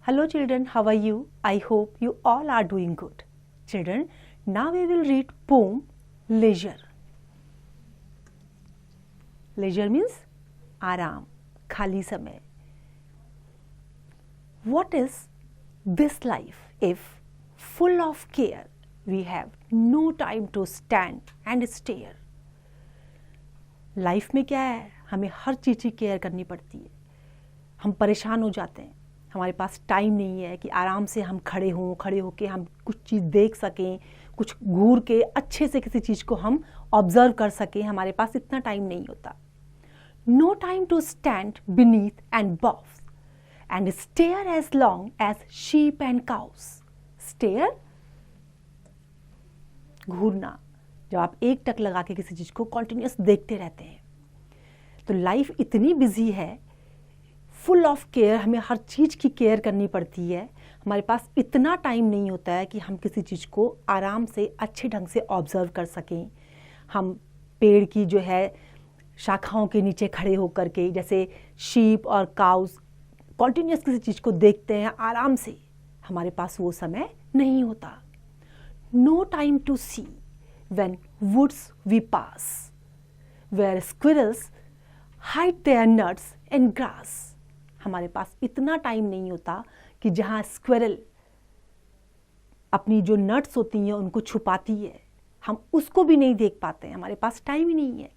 Hello children, how are you? I hope you all are doing good. Children, now we will read poem Leisure. Leisure means आराम, खाली समय. What is this life if, full of care, we have no time to stand and stare? Life में क्या है, हमें हर चीज़ की care करनी पड़ती है. हम परेशान हो जाते हैं, हमारे पास टाइम नहीं है कि आराम से हम खड़े होके हम कुछ चीज़ देख सकें, कुछ घूर के अच्छे से किसी चीज़ को हम ऑब्जर्व कर सकें. हमारे पास इतना टाइम नहीं होता. No time to stand beneath and bough and stare as long as sheep and cows. Stare घूरना, जब आप एक टक लगा के किसी चीज़ को कॉन्टिन्यूस देखते रहते हैं. तो लाइफ इतनी बिजी है, फुल ऑफ केयर, हमें हर चीज़ की केयर करनी पड़ती है. हमारे पास इतना टाइम नहीं होता है कि हम किसी चीज़ को आराम से अच्छे ढंग से ऑब्जर्व कर सकें. हम पेड़ की जो है शाखाओं के नीचे खड़े होकर के, जैसे शीप और काउस, कॉन्टिन्यूस किसी चीज़ को देखते हैं आराम से, हमारे पास वो समय नहीं होता. No time to see when woods we pass, where squirrels hide their nuts in grass. हमारे पास इतना टाइम नहीं होता कि जहाँ स्क्विरल अपनी जो नट्स होती हैं उनको छुपाती है, हम उसको भी नहीं देख पाते हैं. हमारे पास टाइम ही नहीं है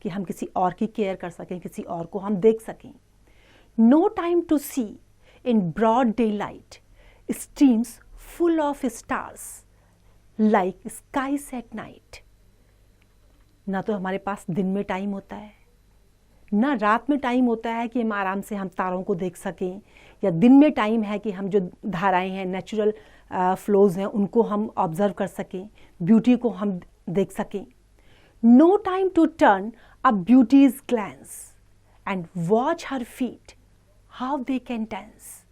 कि हम किसी और की केयर कर सकें, किसी और को हम देख सकें. No time to see in broad daylight streams full of stars like skies at night. ना तो हमारे पास दिन में टाइम होता है, ना रात में टाइम होता है कि हम आराम से हम तारों को देख सकें, या दिन में टाइम है कि हम जो धाराएं हैं, नेचुरल फ्लोज हैं, उनको हम ऑब्जर्व कर सकें, ब्यूटी को हम देख सकें. No time to turn a beauty's glance and watch her feet how they can dance.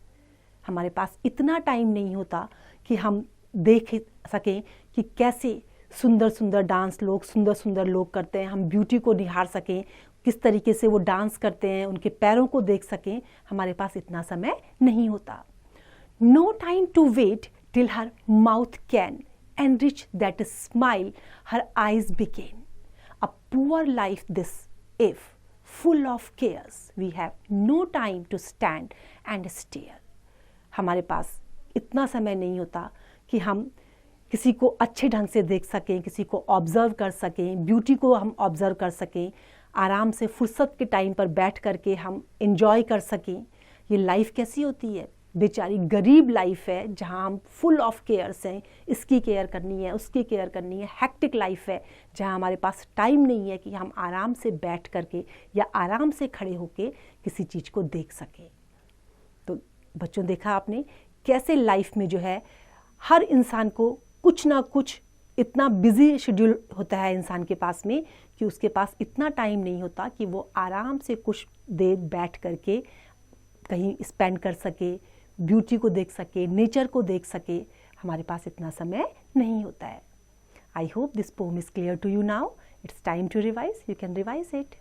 हमारे पास इतना टाइम नहीं होता कि हम देख सकें कि कैसे सुंदर सुंदर डांस सुंदर सुंदर लोग करते हैं. हम ब्यूटी को निहार सकें, किस तरीके से वो डांस करते हैं, उनके पैरों को देख सकें. हमारे पास इतना समय नहीं होता. No time to wait till her mouth can enrich that smile her eyes began. A poor life this if full of cares we have no time to stand and stare. हमारे पास इतना समय नहीं होता कि हम किसी को अच्छे ढंग से देख सकें, किसी को ऑब्जर्व कर सकें, ब्यूटी को हम ऑब्जर्व कर सकें, आराम से फुर्सत के टाइम पर बैठ करके हम एंजॉय कर सकें. ये लाइफ कैसी होती है, बेचारी गरीब लाइफ है जहाँ हम फुल ऑफ केयर्स हैं. इसकी केयर करनी है, उसकी केयर करनी है. हेक्टिक लाइफ है जहाँ हमारे पास टाइम नहीं है कि हम आराम से बैठ करके या आराम से खड़े होके किसी चीज़ को देख सकें. तो बच्चों, देखा आपने कैसे लाइफ में जो है हर इंसान को कुछ ना कुछ इतना बिजी शेड्यूल होता है इंसान के पास में कि उसके पास इतना टाइम नहीं होता कि वो आराम से कुछ देर बैठ करके कहीं स्पेंड कर सके, ब्यूटी को देख सके, नेचर को देख सके. हमारे पास इतना समय नहीं होता है. I hope this poem is clear to you now. It's time to revise. You can revise it.